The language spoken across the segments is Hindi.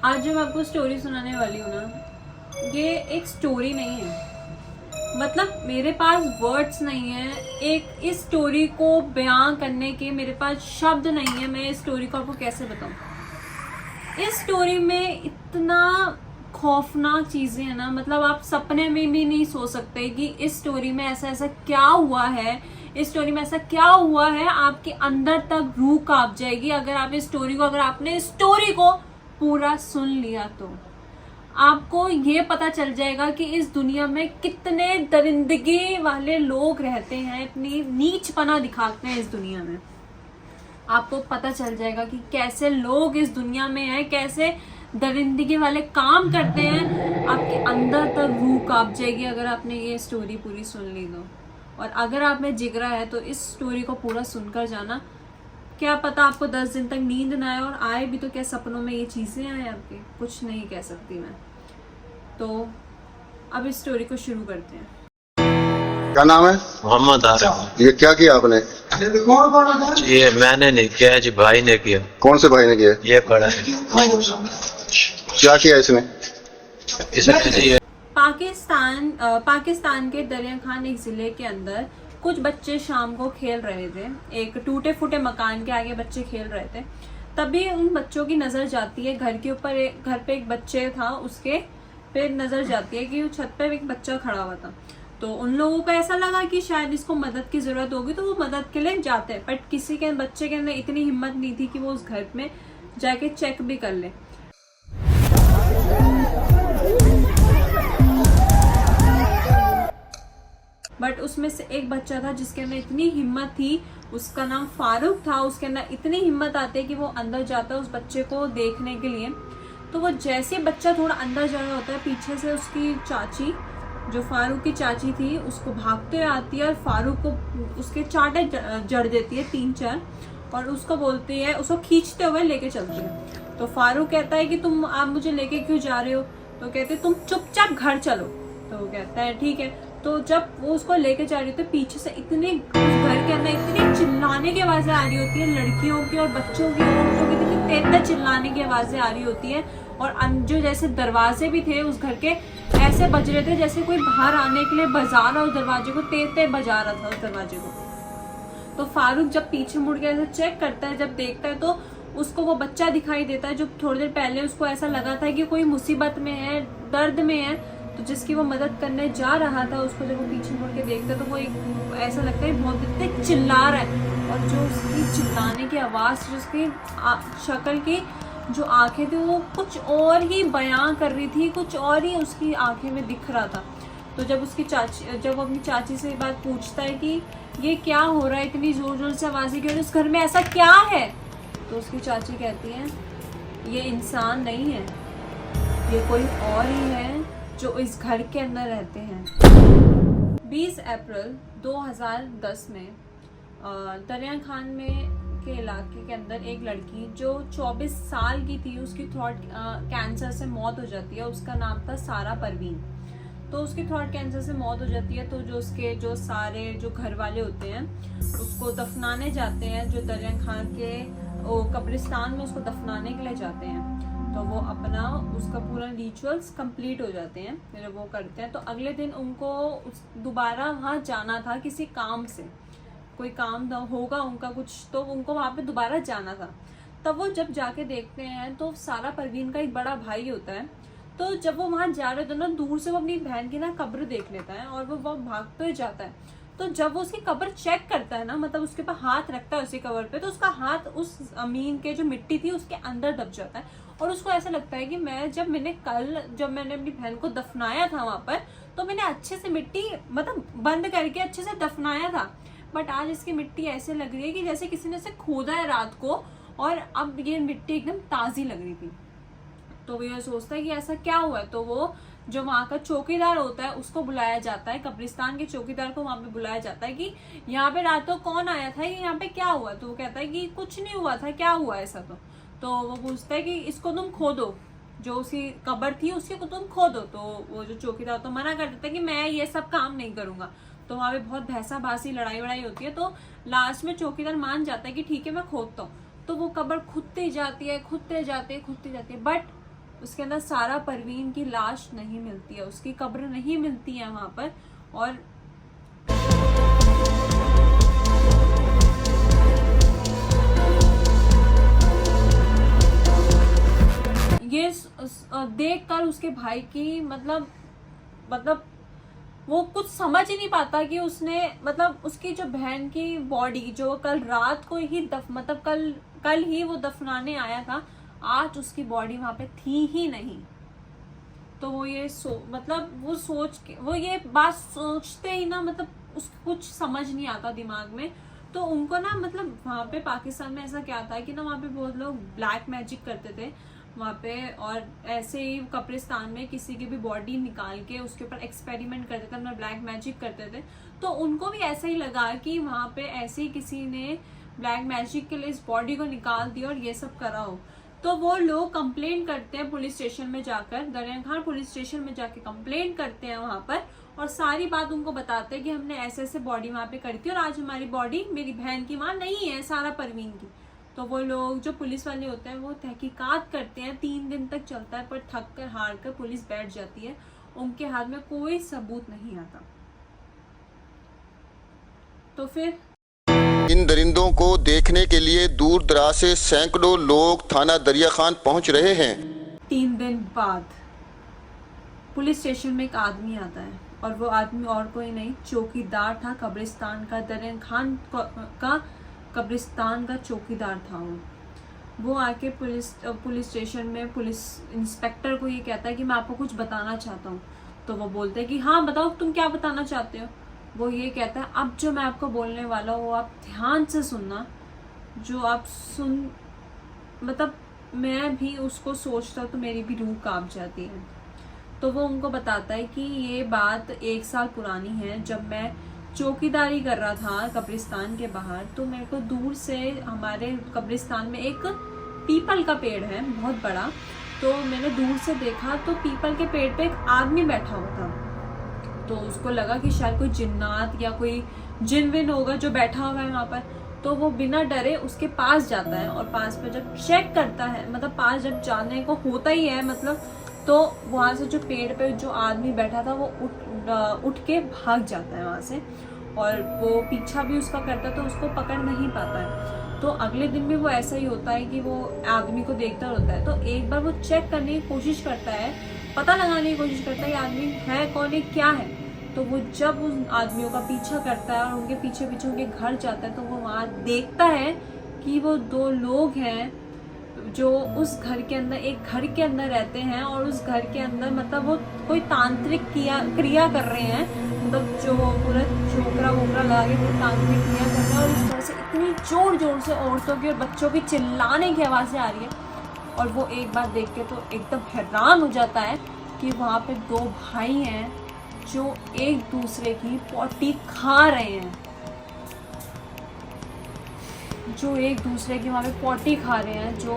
आज जो मैं आपको स्टोरी सुनाने वाली हूँ ना, ये एक स्टोरी नहीं है। मतलब मेरे पास वर्ड्स नहीं है एक इस स्टोरी को बयां करने के, मेरे पास शब्द नहीं है। मैं इस स्टोरी को आपको कैसे बताऊं। इस स्टोरी में इतना खौफनाक चीजें हैं ना, मतलब आप सपने में भी नहीं सोच सकते कि इस स्टोरी में ऐसा ऐसा क्या हुआ है। इस स्टोरी में ऐसा क्या हुआ है, आपके अंदर तक रूह कांप जाएगी अगर आप इस स्टोरी को, अगर आपने इस स्टोरी को पूरा सुन लिया तो आपको ये पता चल जाएगा कि इस दुनिया में कितने दरिंदगी वाले लोग रहते हैं, अपनी नीचपना दिखाते हैं इस दुनिया में। आपको पता चल जाएगा कि कैसे लोग इस दुनिया में हैं, कैसे दरिंदगी वाले काम करते हैं। आपके अंदर तक रूह कांप जाएगी अगर आपने ये स्टोरी पूरी सुन ली तो। और अगर आप में जिगरा है तो इस स्टोरी को पूरा सुनकर जाना। क्या पता आपको 10 दिन तक नींद ना आए, और आए भी तो क्या सपनों में ये चीजें आए आपके, कुछ नहीं कह सकती मैं। तो अब इस स्टोरी को शुरू करते हैं। क्या नाम है? मोहम्मद आरिफ। ये क्या किया आपने? ये मैंने नहीं किया जी, भाई ने किया। कौन से भाई ने किया? ये पड़ा है। क्या किया इसने? इसने जी पाकिस्तान के दरिया खान एक जिले के अंदर कुछ बच्चे शाम को खेल रहे थे। एक टूटे फूटे मकान के आगे बच्चे खेल रहे थे। तभी उन बच्चों की नजर जाती है घर के ऊपर, घर पे एक बच्चे था, उसके पे नजर जाती है कि वो छत पे एक बच्चा खड़ा हुआ था। तो उन लोगों को ऐसा लगा कि शायद इसको मदद की जरूरत होगी, तो वो मदद के लिए जाते हैं। बट किसी के बच्चे के अंदर इतनी हिम्मत नहीं थी कि वो उस घर में जाके चेक भी कर ले। बट उसमें से एक बच्चा था जिसके अंदर इतनी हिम्मत थी, उसका नाम फारूक था। उसके अंदर इतनी हिम्मत आती है कि वो अंदर जाता है उस बच्चे को देखने के लिए। तो वो जैसे बच्चा थोड़ा अंदर जा रहा होता है, पीछे से उसकी चाची, जो फारूक की चाची थी, उसको भागते हुए आती है और फारूक को उसके चाटे जड़ देती है 3-4, और उसको बोलती है, उसको खींचते हुए लेके चलती है। तो फारूक कहता है कि तुम आप मुझे लेके क्यों जा रहे हो? तो कहते तुम चुपचाप घर चलो। तो वो कहता है ठीक है। तो जब वो उसको लेके जा रही होती है, पीछे से इतने उस घर के अंदर इतनी चिल्लाने की आवाजें आ रही होती है, लड़कियों की और बच्चों की, औरतों की इतनी तेज चिल्लाने की आवाजें आ रही होती है। और जो जैसे दरवाजे भी थे उस घर के, ऐसे बज रहे थे जैसे कोई बाहर आने के लिए बजा रहा उस दरवाजे को, तेज बजा रहा था उस दरवाजे को। तो फारूक जब पीछे मुड़ के ऐसे चेक करता है, जब देखता है तो उसको वो बच्चा दिखाई देता है जो थोड़ी देर पहले उसको ऐसा लगा था कि कोई मुसीबत में है, दर्द में है, तो जिसकी वो मदद करने जा रहा था। उसको जब वो पीछे मुड़ के देखता है तो वो एक ऐसा लगता है बहुत तेज चिल्ला रहा है। और जो उसकी चिल्लाने की आवाज, जो उसकी शक्ल की जो आंखें थी, वो कुछ और ही बयां कर रही थी, कुछ और ही उसकी आंखें में दिख रहा था। तो जब वो अपनी चाची से बात पूछता है कि ये क्या हो रहा है, इतनी जोर जोर से आवाजें क्यों, उस घर में ऐसा क्या है? तो उसकी चाची कहती है ये इंसान नहीं है, ये कोई और ही है जो इस घर के अंदर रहते हैं। 20 अप्रैल 2010 में दरिया खान में के इलाके के अंदर एक लड़की जो 24 साल की थी, उसकी थ्रोट कैंसर से मौत हो जाती है। उसका नाम था सारा परवीन। तो उसकी थ्रोट कैंसर से मौत हो जाती है। तो जो सारे जो घर वाले होते हैं उसको दफनाने जाते हैं, जो दरिया खान के कब्रिस्तान में उसको दफनाने के लिए जाते हैं। तो वो अपना उसका पूरा रिचुअल्स कंप्लीट हो जाते हैं, फिर वो करते हैं। तो अगले दिन उनको दोबारा वहाँ जाना था किसी काम से, कोई काम होगा उनका कुछ, तो उनको वहाँ पे दोबारा जाना था। तब वो जब जाके देखते हैं तो सारा परवीन का एक बड़ा भाई होता है। तो जब वो वहाँ जा रहे थे ना, दूर से वो अपनी बहन की ना कब्र देख लेता है और वो भागते हुए जाता है। तो जब वो उसकी कब्र चेक करता है ना, मतलब उसके ऊपर हाथ रखता है उसी कब्र पे, तो उसका हाथ उस जमीन के जो मिट्टी थी उसके अंदर दब जाता है। और उसको ऐसा लगता है कि जब मैंने अपनी बहन को दफनाया था वहां पर, तो मैंने अच्छे से मिट्टी मतलब बंद करके अच्छे से दफनाया था। बट आज इसकी मिट्टी ऐसे लग रही है कि जैसे किसी ने इसे खोदा है रात को, और अब ये मिट्टी एकदम ताजी लग रही थी। तो वो ये सोचता है कि ऐसा क्या हुआ है। तो वो जो वहाँ का चौकीदार होता है उसको बुलाया जाता है, कब्रिस्तान के चौकीदार को वहाँ पे बुलाया जाता है कि यहाँ पे रात को कौन आया था, यहाँ पे क्या हुआ? तो वो कहता है कि कुछ नहीं हुआ था, क्या हुआ ऐसा? तो वो पूछता है कि इसको तुम खोदो, जो उसकी कब्र थी उसकी को तुम खोदो। तो वो जो चौकीदार तो मना कर देता है कि मैं ये सब काम नहीं करूंगा। तो वहाँ पे बहुत भैंसा लड़ाई वड़ाई होती है। तो लास्ट में चौकीदार मान जाता है कि ठीक है मैं खोदता हूँ। तो वो कब्र खुदते जाती है, बट उसके अंदर सारा परवीन की लाश नहीं मिलती है, उसकी कब्र नहीं मिलती है वहां पर। और ये देखकर उसके भाई की मतलब वो कुछ समझ ही नहीं पाता कि उसने मतलब उसकी जो बहन की बॉडी जो कल रात को ही कल ही वो दफनाने आया था, आज उसकी बॉडी वहां पे थी ही नहीं। तो वो ये वो ये बात सोचते ही ना मतलब उसको कुछ समझ नहीं आता दिमाग में। तो उनको ना मतलब वहां पे पाकिस्तान में ऐसा क्या था कि ना वहां पे बहुत लोग ब्लैक मैजिक करते थे वहां पे, और ऐसे ही कब्रिस्तान में किसी की भी बॉडी निकाल के उसके ऊपर एक्सपेरिमेंट करते थे, अपना ब्लैक मैजिक करते थे। तो उनको भी ऐसा ही लगा कि वहां पे ऐसे ही किसी ने ब्लैक मैजिक के लिए इस बॉडी को निकाल दिया और ये सब करा हो। तो वो लोग कंप्लेंट करते हैं पुलिस स्टेशन में जाकर, दरिया खान पुलिस स्टेशन में जाके कंप्लेंट करते हैं वहां पर, और सारी बात उनको बताते हैं कि हमने ऐसे ऐसे बॉडी वहां पे करी थी और आज हमारी बॉडी मेरी बहन की वहां नहीं है, सारा परवीन की। तो वो लोग जो पुलिस वाले होते हैं वो तहकीकात करते हैं, 3 दिन तक चलता है, पर थक कर हार कर पुलिस बैठ जाती है, उनके हाथ में कोई सबूत नहीं आता। तो फिर इन दरिंदों को देखने के लिए दूर दराज से सैकड़ों लोग थाना दरिया खान पहुंच रहे हैं। 3 दिन बाद पुलिस स्टेशन में एक आदमी आता है, और वो आदमी और कोई नहीं, चौकीदार था कब्रिस्तान का, दरिया खान का कब्रिस्तान का चौकीदार था वो आके पुलिस स्टेशन में पुलिस इंस्पेक्टर को ये कहता है कि मैं आपको कुछ बताना चाहता हूँ। तो वो बोलते हैं कि हाँ बताओ तुम क्या बताना चाहते हो। वो ये कहता है अब जो मैं आपको बोलने वाला हूँ वो आप ध्यान से सुनना, जो आप मतलब मैं भी उसको सोचता हूँ तो मेरी भी रूह कांप जाती है। तो वो उनको बताता है कि ये बात 1 साल पुरानी है, जब मैं चौकीदारी कर रहा था कब्रिस्तान के बाहर, तो मेरे को दूर से हमारे कब्रिस्तान में एक पीपल का पेड़ है बहुत बड़ा, तो मैंने दूर से देखा तो पीपल के पेड़ पे एक आदमी बैठा हुआ था। तो उसको लगा कि शायद कोई जिन्नात या कोई जिन विन होगा जो बैठा हुआ है वहां पर। तो वो बिना डरे उसके पास जाता है, और पास पे जब चेक करता है, मतलब पास जब जाने को होता ही है मतलब, तो वहां से जो पेड़ पे जो आदमी बैठा था वो उठ के भाग जाता है वहां से, और वो पीछा भी उसका करता है तो उसको पकड़ नहीं पाता है। तो अगले दिन भी वो ऐसा ही होता है कि वो आदमी को देखता रहता है। तो एक बार वो चेक करने की कोशिश करता है, पता लगाने की कोशिश करता है आदमी है कौन है क्या है। तो वो जब उन आदमियों का पीछा करता है और उनके पीछे पीछे उनके घर जाता है, तो वो वहां देखता है कि वो 2 लोग हैं जो उस घर के अंदर, एक घर के अंदर रहते हैं, और उस घर के अंदर मतलब वो कोई तांत्रिक क्रिया कर रहे हैं, मतलब जो पूरा चोकरा वोकरा लगा के पूरी तांत्रिक क्रिया कर रहे हैं। और इस तरह से इतनी जोर जोर से औरतों की और बच्चों की चिल्लाने की आवाज़ें आ रही है, और वो एक बार देख के तो एकदम हैरान हो जाता है कि वहाँ पे 2 भाई हैं जो एक दूसरे की पोटी खा रहे हैं, जो एक दूसरे की वहाँ पे पोटी खा रहे हैं। जो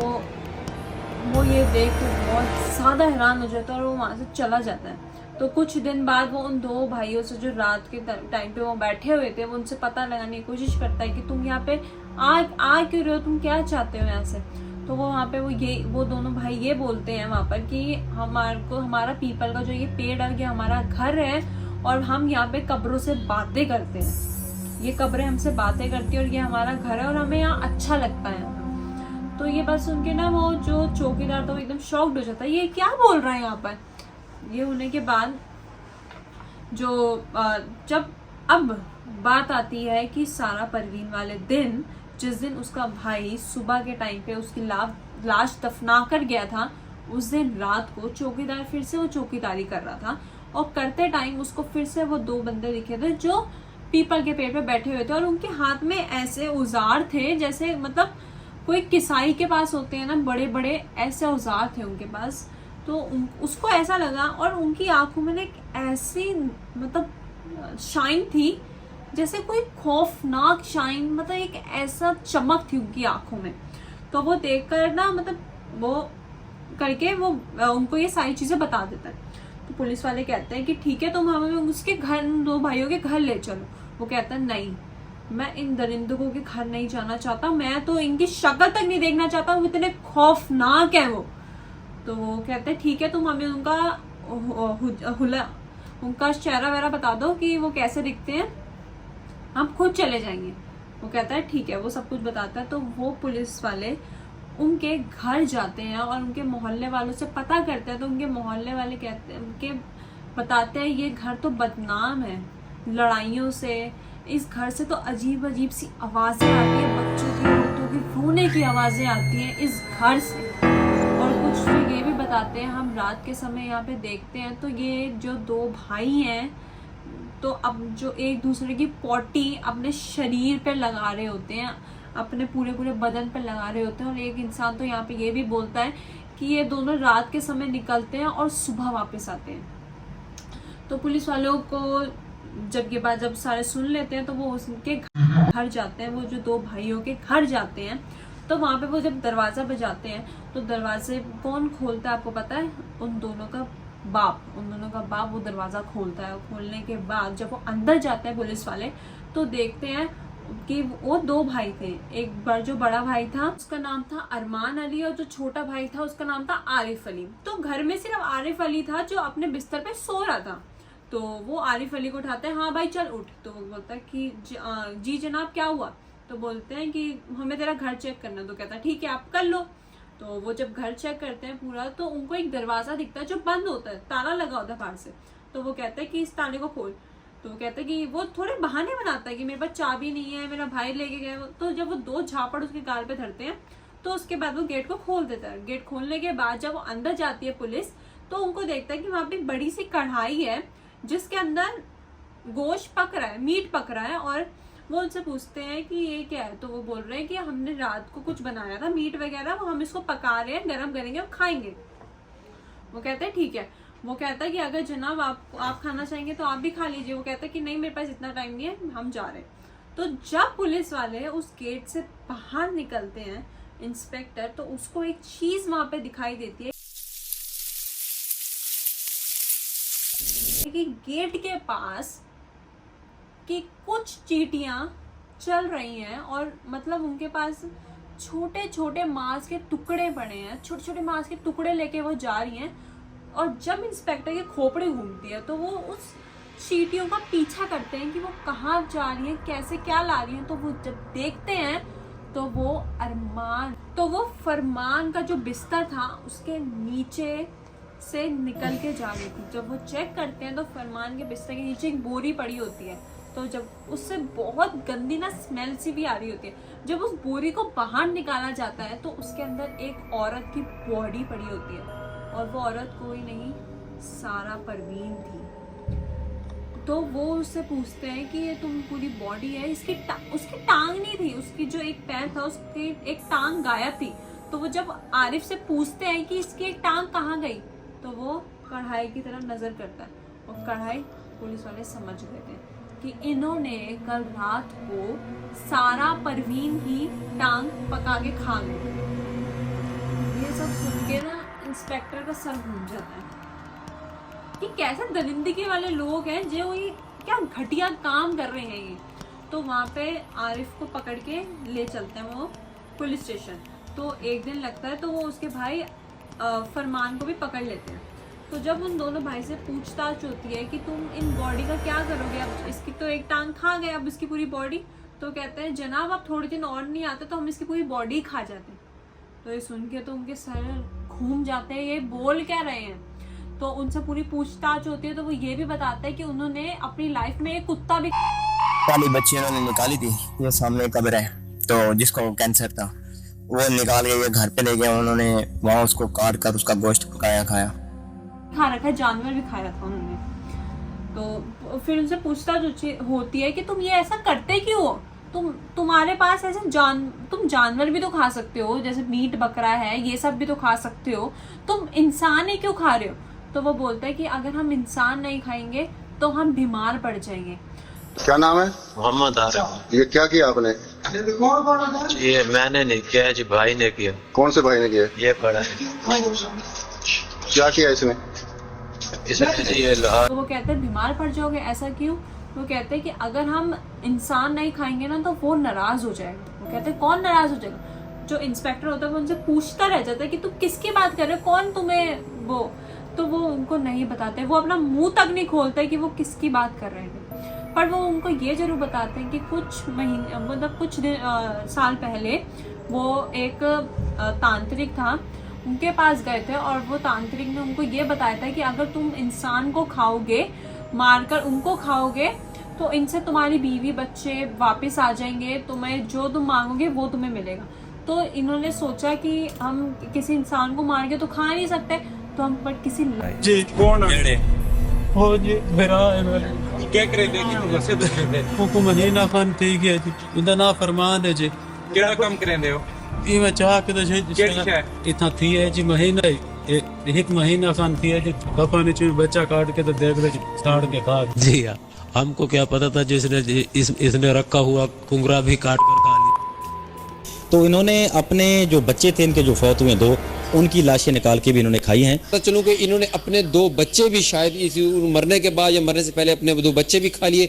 वो ये देख के बहुत ज़्यादा हैरान हो जाता है और वो वहाँ से चला जाता है। तो कुछ दिन बाद वो उन 2 भाइयों से जो रात के टाइम पे वो बैठे हुए थे, वो उनसे पता लगाने की कोशिश करता है कि तुम यहाँ पे आ क्यों रहे हो, तुम क्या चाहते हो यहाँ से। तो वो वहाँ पे वो दोनों भाई ये बोलते हैं वहाँ पर कि हमारा पीपल का जो ये पेड़ है ये हमारा घर है, और हम यहाँ पे कब्रों से बातें करते हैं, ये कब्रें हमसे बातें करती है और ये हमारा घर है और हमें यहाँ अच्छा लगता है। तो ये बात सुन के ना वो जो चौकीदार था वो एकदम शॉक्ड हो जाता है, ये क्या बोल रहा है यहाँ पर। ये होने के बाद जब अब बात आती है कि सारा परवीन वाले दिन, जिस दिन उसका भाई सुबह के टाइम पे उसकी लाश दफना कर गया था, उस दिन रात को चौकीदार फिर से वो चौकीदारी कर रहा था, और करते टाइम उसको फिर से वो 2 बंदे दिखे थे जो पीपल के पेड़ पे बैठे हुए थे, और उनके हाथ में ऐसे औजार थे जैसे मतलब कोई किसाई के पास होते हैं ना बड़े बड़े, ऐसे औजार थे उनके पास। तो उसको ऐसा लगा, और उनकी आंखों में एक ऐसी मतलब शाइन थी जैसे कोई खौफनाक शाइन, मतलब एक ऐसा चमक थी उनकी आंखों में। तो वो देखकर ना मतलब वो करके वो उनको ये सारी चीजें बता देता है। तो पुलिस वाले कहते हैं कि ठीक है तुम हमें उसके घर, 2 भाइयों के घर ले चलो। वो कहता है नहीं, मैं इन दरिंदों के घर नहीं जाना चाहता, मैं तो इनकी शक्ल तक नहीं देखना चाहता, वो इतने खौफनाक है वो। तो वो कहते हैं ठीक है, तुम हमें उनका चेहरा वगैरह बता दो कि वो कैसे दिखते हैं, हम खुद चले जाएंगे। वो कहता है ठीक है, वो सब कुछ बताता है। तो वो पुलिस वाले उनके घर जाते हैं और उनके मोहल्ले वालों से पता करते हैं। तो उनके मोहल्ले वाले कहते हैं कि बताते हैं ये घर तो बदनाम है लड़ाइयों से, इस घर से तो अजीब अजीब सी आवाजें आती है, बच्चों की औरतों की रोने की आवाजें आती हैं इस घर से। और कुछ तो ये भी बताते हैं, हम रात के समय यहाँ पे देखते हैं तो ये जो दो भाई हैं तो अब जो एक दूसरे की पॉटी अपने शरीर पे लगा रहे होते हैं, अपने पूरे पूरे बदन पे लगा रहे होते हैं। और एक इंसान तो यहाँ पे ये भी बोलता है कि ये दोनों रात के समय निकलते हैं और सुबह वापस आते हैं। तो पुलिस वालों को जब ये बात जब सारे सुन लेते हैं तो वो उसके घर जाते हैं, वो जो दो भाइयों के घर जाते हैं। तो वहाँ पे वो जब दरवाज़ा बजाते हैं तो दरवाजे कौन खोलता है आपको पता है? उन दोनों का बाप वो दरवाज़ा खोलता है। खोलने के बाद जब वो अंदर जाते हैं पुलिस वाले तो देखते हैं कि वो दो भाई थे। एक बार जो बड़ा भाई था उसका नाम था अरमान अली और जो छोटा भाई था उसका नाम था आरिफ अली। तो घर में सिर्फ आरिफ अली था जो अपने बिस्तर पे सो रहा था। तो वो आरिफ अली को उठाते हैं, हाँ भाई चल उठ। तो वो बोलता है कि जी जनाब क्या हुआ? तो बोलते हैं कि हमें तेरा घर चेक करना। तो कहता है ठीक है आप कर लो। तो वो जब घर चेक करते हैं पूरा तो उनको एक दरवाजा दिखता है जो बंद होता है, ताला लगा होता है बाहर से। तो वो कहते हैं कि इस ताले को खोल। तो वो कहते हैं कि वो थोड़े बहाने बनाता है कि मेरे पास चाबी नहीं है, मेरा भाई लेके गया। तो जब वो दो झापड़ उसके गाल पे धरते हैं तो उसके बाद वो गेट को खोल देता है। गेट खोलने के बाद जब वो अंदर जाती है पुलिस तो उनको देखता है कि वहां पे एक बड़ी सी कढ़ाई है जिसके अंदर गोश्त पक रहा है, मीट पक रहा है। और वो उनसे पूछते हैं कि ये क्या है? तो वो बोल रहे हैं कि हमने रात को कुछ बनाया था मीट वगैरह, वो हम इसको पका रहे हैं, गरम करेंगे और खाएंगे। वो कहते हैं ठीक है। वो कहता है कि अगर जनाब आप खाना चाहेंगे तो आप भी खा लीजिए। वो कहता है कि नहीं मेरे पास इतना टाइम नहीं है, हम जा रहे हैं। तो जब पुलिस वाले उस गेट से बाहर निकलते हैं इंस्पेक्टर, तो उसको एक चीज वहां पे दिखाई देती है कि गेट के पास कि कुछ चींटियां चल रही हैं और मतलब उनके पास छोटे छोटे मांस के टुकड़े पड़े हैं, छोटे छोटे मांस के टुकड़े लेके वो जा रही हैं। और जब इंस्पेक्टर की खोपड़ी घूमती है तो वो उस चींटियों का पीछा करते हैं कि वो कहाँ जा रही हैं, कैसे क्या ला रही हैं। तो वो जब देखते हैं तो वो फरमान का जो बिस्तर था उसके नीचे से निकल के जा रही थी। जब वो चेक करते हैं तो फरमान के बिस्तर के नीचे एक बोरी पड़ी होती है। तो जब उससे बहुत गंदी ना स्मेल सी भी आ रही होती है। जब उस बोरी को बाहर निकाला जाता है तो उसके अंदर एक औरत की बॉडी पड़ी होती है और वो औरत कोई नहीं सारा परवीन थी। तो वो उससे पूछते हैं कि ये तुम पूरी बॉडी है, उसकी टांग नहीं थी, उसकी जो एक पैर था उसकी एक टांग गायब थी। तो वो जब आरिफ से पूछते हैं कि इसकी एक टांग कहाँ गई तो वो कढ़ाई की तरफ नजर करता है और कढ़ाई पुलिस वाले समझ गए थे कि इन्होंने कल रात को सारा परवीन ही टांग पका के खा ली। ये सब सुन के ना इंस्पेक्टर का सर घूम जाता है कि कैसे दरिंदगी वाले लोग हैं जो ये क्या घटिया काम कर रहे हैं ये। तो वहां पे आरिफ को पकड़ के ले चलते हैं वो पुलिस स्टेशन। तो एक दिन लगता है तो वो उसके भाई फरमान को भी पकड़ लेते हैं। तो जब उन दोनों भाई से पूछताछ होती है कि तुम इन बॉडी का क्या करोगे, अब इसकी तो एक टांग खा गए, अब इसकी पूरी बॉडी। तो कहते हैं जनाब आप थोड़े दिन और नहीं आते तो हम इसकी पूरी बॉडी खा जाते। तो ये सुन के तो उनके सर घूम जाते हैं, ये बोल क्या रहे हैं। तो उनसे पूरी पूछताछ होती है तो वो ये भी बताते हैं कि उन्होंने अपनी लाइफ में एक कुत्ता भी पहली बच्ची उन्होंने निकाली थी, ये सामने कब्र है, तो जिसको कैंसर था वो निकाल के ये घर पे ले गए उन्होंने, वहाँ उसको काट कर उसका गोश्त पकाया खाया, खा रखा है, जानवर भी खाया था उन्होंने। तो फिर उनसे पूछताछ होती है कि तुम ये ऐसा करते क्यों हो, तुम्हारे पास ऐसे तुम जानवर भी तो खा सकते हो, जैसे मीट बकरा है ये सब भी तो खा सकते हो, तुम इंसान ही क्यों खा रहे हो। तो वो बोलता है कि अगर हम इंसान नहीं खाएंगे तो हम बीमार पड़ जाएंगे। क्या नाम है? मोहम्मद आरिफ। ये क्या किया आपने? ये मैंने नहीं किया जी, भाई ने किया। कौन से भाई ने किया? ये पड़ा है। क्या किया इसने? तो वो कहते हैं बीमार पड़ जाओगे, ऐसा क्यों। वो कहते हैं कि अगर हम इंसान नहीं खाएंगे ना तो वो नाराज हो जाएगा। वो कहते हैं कौन नाराज हो जाएगा, जो इंस्पेक्टर होता है वो उनसे पूछता रह जाता है कि तुम किसकी बात कर रहे हो, कौन तुम्हें वो, तो वो उनको नहीं बताते, वो अपना मुंह तक नहीं खोलते कि वो किसकी बात कर रहे थे। पर वो उनको ये जरूर बताते हैं कि कुछ महीने मतलब कुछ साल पहले वो एक तांत्रिक था, उनके पास गए थे और वो तांत्रिक ने उनको ये बताया था कि अगर तुम इंसान को खाओगे, मारकर उनको खाओगे, तो इनसे तुम्हारी बीवी बच्चे वापस आ जाएंगे, तुम्हें जो तुम मांगोगे वो तुम्हें मिलेगा। तो इन्होंने सोचा कि हम किसी इंसान को मार के तो खा नहीं सकते, तो हम पर किसी जी कौन है हो जी मेरा क्या करे दे कि वैसे तो करे हुकुम महीना खान थी गया जी उनका ना फरमान है जी केड़ा काम करेंदे हो ये मैं चाह के तो जी केड़ी है इतना थी है जी महीना एक महीना खान थी है जी पापा ने चूर बच्चा काट के तो देख रहे साड़ के खा जी हाँ, हमको क्या पता था जिसने इसने रखा हुआ कुंगरा भी काट कर खा लिया। तो इन्होंने अपने जो बच्चे थे इनके जो फौत हुए दो, उनकी लाशें निकाल के भी इन्होंने खाई हैं। पता चलूं कि इन्होंने अपने 2 बच्चे भी शायद इस मरने के बाद या मरने से पहले अपने 2 बच्चे भी खा लिए।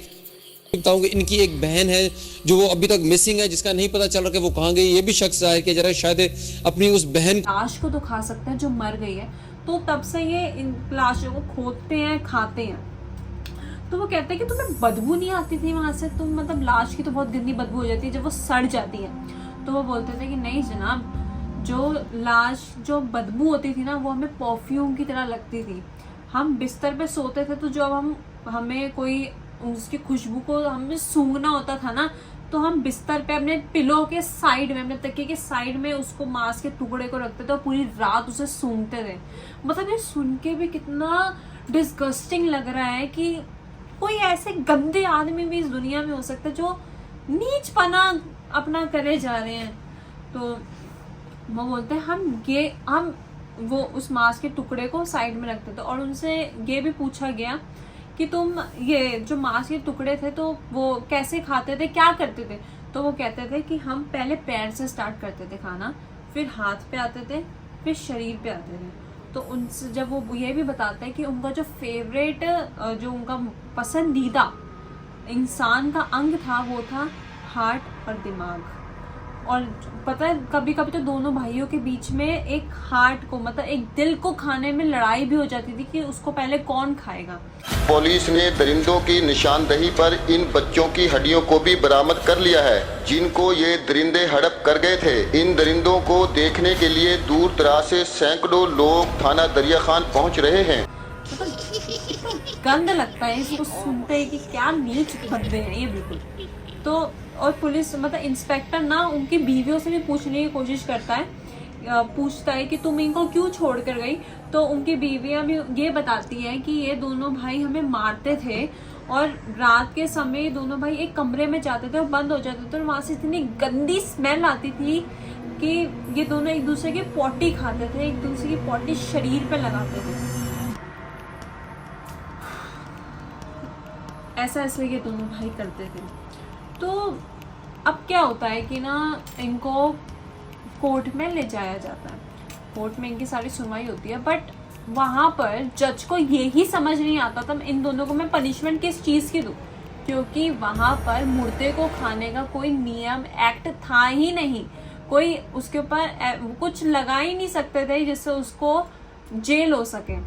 बताऊं कि इनकी एक बहन है जो वो अभी तक मिसिंग है, जिसका नहीं पता चल रहा कि वो कहाँ गई। ये भी शख्स जाहिर किया जा रहा है शायद अपनी उस बहन लाश को तो खा सकते हैं जो मर गई है, तो तब से ये इन लाशों को खोदते हैं, खाते हैं। तो वो कहते हैं कि तुम्हें बदबू नहीं आती थी वहां से, तुम मतलब लाश की तो बहुत गंदी बदबू हो जाती है जब वो सड़ जाती है। तो वो बोलते थे कि नहीं जनाब, जो लाश जो बदबू होती थी ना वो हमें परफ्यूम की तरह लगती थी। हम बिस्तर पे सोते थे तो जब हमें कोई उसकी खुशबू को हमें सूंघना होता था ना, तो हम बिस्तर पे अपने पिलो के साइड में, अपने तकिए के साइड में उसको मांस के टुकड़े को रखते थे और पूरी रात उसे सूंघते थे। मतलब ये सुन के भी कितना डिस्गस्टिंग लग रहा है कि कोई ऐसे गंदे आदमी भी इस दुनिया में हो सकता है जो नीचपना अपना करे जा रहे हैं। तो वो बोलते हैं हम वो उस मांस के टुकड़े को साइड में रखते थे और उनसे ये भी पूछा गया कि तुम ये जो मांस के टुकड़े थे तो वो कैसे खाते थे, क्या करते थे। तो वो कहते थे कि हम पहले पैर से स्टार्ट करते थे खाना, फिर हाथ पे आते थे, फिर शरीर पे आते थे। तो उनसे जब वो ये भी बताते हैं कि उनका जो फेवरेट जो उनका पसंदीदा इंसान का अंग था वो था हार्ट और दिमाग। और पता है कभी कभी तो दोनों भाइयों के बीच में एक हार्ट को मतलब एक दिल को खाने में लड़ाई भी हो जाती थी कि उसको पहले कौन खाएगा। पुलिस ने दरिंदों की निशानदही पर इन बच्चों की हड्डियों को भी बरामद कर लिया है जिनको ये दरिंदे हड़प कर गए थे। इन दरिंदों को देखने के लिए दूर दराज से सैकड़ों लोग थाना दरिया खान पहुँच रहे हैं। मतलब गंद लगता है इसको सुनते ही कि क्या नीच बंदे हैं ये बिल्कुल। तो और पुलिस मतलब इंस्पेक्टर ना उनकी बीवियों से भी पूछने की कोशिश करता है, पूछता है कि तुम इनको क्यों छोड़ कर गई। तो उनकी बीवियां भी ये बताती है कि ये दोनों भाई हमें मारते थे और रात के समय दोनों भाई एक कमरे में जाते थे और बंद हो जाते थे और वहां से इतनी गंदी स्मेल आती थी कि ये दोनों एक दूसरे की पॉटी खाते थे, एक दूसरे की पॉटी शरीर पे लगाते थे। ऐसा इसलिए ये दोनों भाई करते थे। तो अब क्या होता है कि ना इनको कोर्ट में ले जाया जाता है, कोर्ट में इनकी सारी सुनवाई होती है, बट वहाँ पर जज को यही समझ नहीं आता था इन दोनों को मैं पनिशमेंट किस चीज़ की दूँ, क्योंकि वहाँ पर मुर्दे को खाने का कोई नियम एक्ट था ही नहीं, कोई उसके ऊपर कुछ लगा ही नहीं सकते थे जिससे उसको जेल हो सके।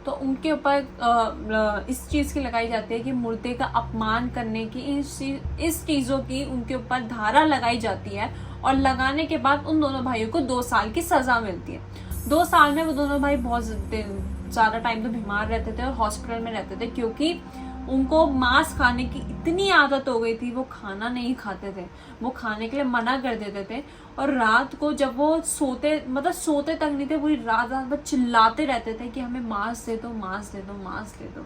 तो उनके ऊपर इस चीज़ की लगाई जाती है कि मुर्दे का अपमान करने की इस चीज़ों की उनके ऊपर धारा लगाई जाती है और लगाने के बाद उन दोनों भाइयों को 2 साल की सज़ा मिलती है। 2 साल में वो दोनों भाई बहुत ज़्यादा टाइम तो बीमार रहते थे और हॉस्पिटल में रहते थे क्योंकि उनको मांस खाने की इतनी आदत हो गई थी, वो खाना नहीं खाते थे, वो खाने के लिए मना कर देते थे। और रात को जब वो सोते तक नहीं थे, पूरी रात भर चिल्लाते रहते थे कि हमें मांस दे दो, मांस दे दो, मांस दे दो।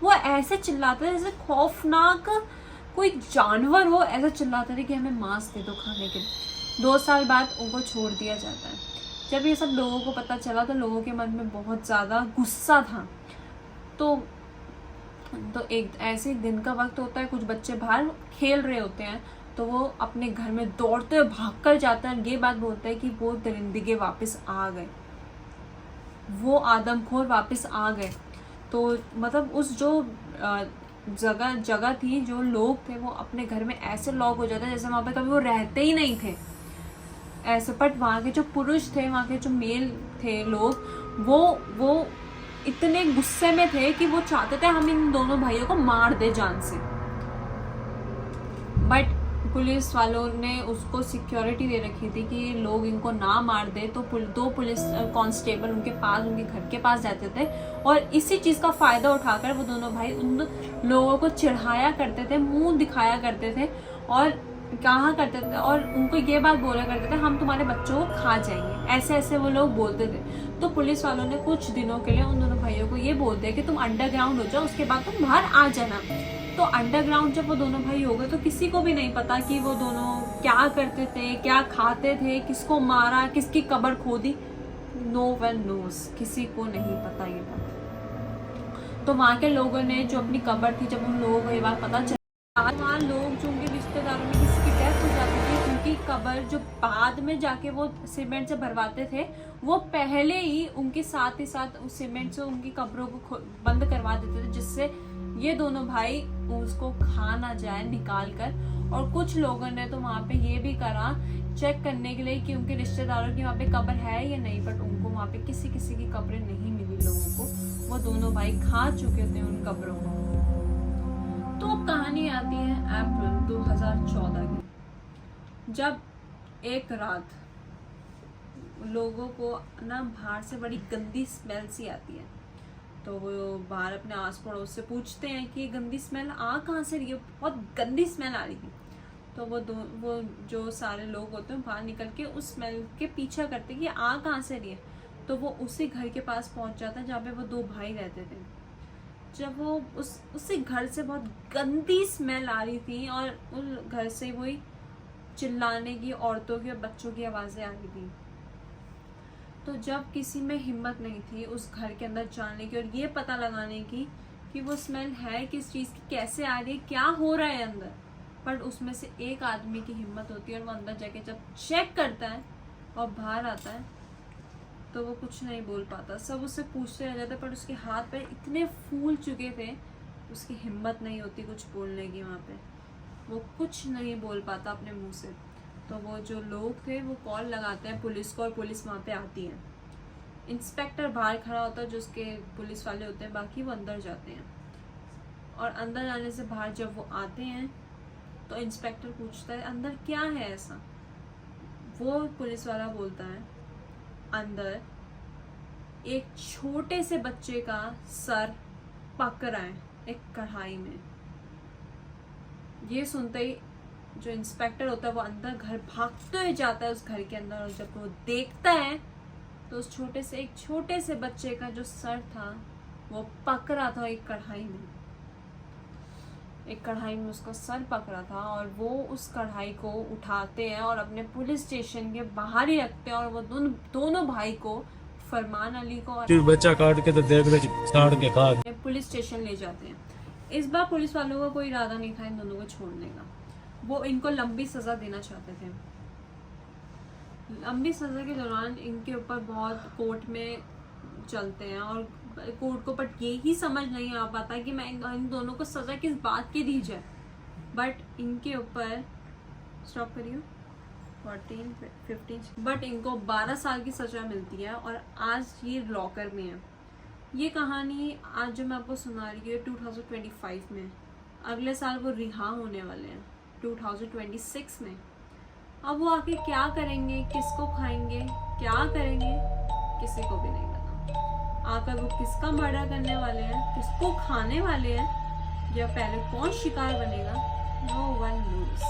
वो ऐसे चिल्लाते थे जैसे खौफनाक कोई जानवर हो, ऐसा चिल्लाते थे कि हमें मांस दे दो खाने के लिए। 2 साल बाद उनको छोड़ दिया जाता है। जब ये सब लोगों को पता चला तो लोगों के मन में बहुत ज़्यादा गुस्सा था। तो एक ऐसे दिन का वक्त होता है, कुछ बच्चे बाहर खेल रहे होते हैं तो वो अपने घर में दौड़ते हुए भाग कर जाते हैं। ये बात बोलते हैं कि वो दरिंदे वापस आ गए, वो आदमखोर वापस आ गए। तो मतलब उस जो जगह थी, जो लोग थे वो अपने घर में ऐसे लॉक हो जाते हैं जैसे वहाँ पे कभी वो रहते ही नहीं थे। ऐसे। बट वहाँ के जो पुरुष थे, वहाँ के जो मेल थे लोग, वो इतने गुस्से में थे कि वो चाहते थे हम इन दोनों भाइयों को मार दे जान से। बट पुलिस वालों ने उसको सिक्योरिटी दे रखी थी कि लोग इनको ना मार दे, तो 2 पुलिस कांस्टेबल उनके घर के पास जाते थे और इसी चीज़ का फ़ायदा उठाकर वो दोनों भाई उन लोगों को चिढ़ाया करते थे, मुंह दिखाया करते थे और कहा करते थे और उनको ये बात बोला करते थे हम तुम्हारे बच्चों को खा जाएंगे, ऐसे ऐसे वो लोग बोलते थे। तो पुलिस वालों ने कुछ दिनों के लिए उन दोनों भाइयों को ये बोल दिया कि तुम अंडरग्राउंड हो जाओ, उसके बाद तुम बाहर आ जाना। तो अंडरग्राउंड जब वो दोनों भाई हो गए तो किसी को भी नहीं पता कि वो दोनों क्या करते थे, क्या खाते थे, किसको मारा, किसकी कब्र खोदी। नो वन नोस, किसी को नहीं पता ये बात। तो वहाँ के लोगों ने जो अपनी कब्र थी, जब उन लोगों को ये बात पता चला, वहाँ लोग जो उनके रिश्तेदारों में किसी की डेथ हो जाती थी, उनकी कब्र जो बाद में जाके वो सीमेंट से भरवाते थे, वो पहले ही उनके साथ ही साथ उस सीमेंट से उनकी कब्रों को बंद करवा देते थे, जिससे ये दोनों भाई उसको खा ना जाए निकाल कर। और कुछ लोगों ने तो वहाँ पे ये भी करा चेक करने के लिए कि उनके रिश्तेदारों की वहाँ पे कब्र है या नहीं, बट उनको वहाँ पे किसी की कब्रें नहीं मिली लोगों को। वो दोनों भाई खा चुके थे उन कब्रों को। तो अब कहानी आती है अप्रैल 2014 की, जब एक रात लोगों को ना बाहर से बड़ी गंदी स्मेल सी आती है। तो वो बाहर अपने आस पड़ोस से पूछते हैं कि गंदी स्मेल आ कहाँ से रही है, बहुत गंदी स्मेल आ रही थी। तो वो जो सारे लोग होते हैं बाहर निकल के उस स्मेल के पीछा करते कि आ कहाँ से रही है। तो वो उसी घर के पास पहुंच जाता है जहाँ पे वो 2 भाई रहते थे। जब वो उसी घर से बहुत गंदी स्मेल आ रही थी और उस घर से वही चिल्लाने की, औरतों की और बच्चों की आवाज़ें आ रही थी। तो जब किसी में हिम्मत नहीं थी उस घर के अंदर जाने की और ये पता लगाने की कि वो स्मेल है किस चीज़ की, कैसे आ रही है, क्या हो रहा है अंदर, पर उसमें से एक आदमी की हिम्मत होती है और वो अंदर जाके जब चेक करता है और बाहर आता है तो वो कुछ नहीं बोल पाता। सब उससे पूछते रह जाते, पर उसके हाथ पैर इतने फूल चुके थे, उसकी हिम्मत नहीं होती कुछ बोलने की। वहाँ पे वो कुछ नहीं बोल पाता अपने मुंह से। तो वो जो लोग थे वो कॉल लगाते हैं पुलिस को और पुलिस वहाँ पे आती है। इंस्पेक्टर बाहर खड़ा होता है जो उसके पुलिस वाले होते हैं, बाकी वो अंदर जाते हैं। और अंदर जाने से बाहर जब वो आते हैं तो इंस्पेक्टर पूछता है अंदर क्या है ऐसा। वो पुलिस वाला बोलता है अंदर एक छोटे से बच्चे का सर पक रहा है एक कढ़ाई में। ये सुनते ही जो इंस्पेक्टर होता है वो अंदर घर भागते हुए जाता है उस घर के अंदर, और जब वो देखता है तो उस छोटे से बच्चे का जो सर था वो पक रहा था एक कढ़ाई में उसका सर पक रहा था। और वो उस कढ़ाई को उठाते हैं और अपने पुलिस स्टेशन के बाहर ही रखते हैं और वो दोनों भाई को, फरमान अली को और बच्चा काट के तो देख ले साड़ के खा पुलिस स्टेशन ले जाते हैं। इस बार पुलिस वालों का कोई इरादा नहीं था इन दोनों को छोड़ने का, वो इनको लंबी सजा देना चाहते थे। लंबी सजा के दौरान इनके ऊपर बहुत कोर्ट में चलते हैं और कोर्ट को बट यही समझ नहीं आ पाता कि मैं इन दोनों को सजा किस बात की दी जाए। बट इनके ऊपर स्टॉप करिए 14-15 बट इनको 12 साल की सजा मिलती है और आज ये लॉकर में है। ये कहानी आज जो मैं आपको सुना रही हूँ 2025 में, अगले साल वो रिहा होने वाले हैं 2026 में। अब वो आके क्या करेंगे, किसको खाएंगे, क्या करेंगे, किसी को भी नहीं पता। आकर वो किसका मर्डर करने वाले हैं, किसको खाने वाले हैं, या पहले कौन शिकार बनेगा, नो वन नोस।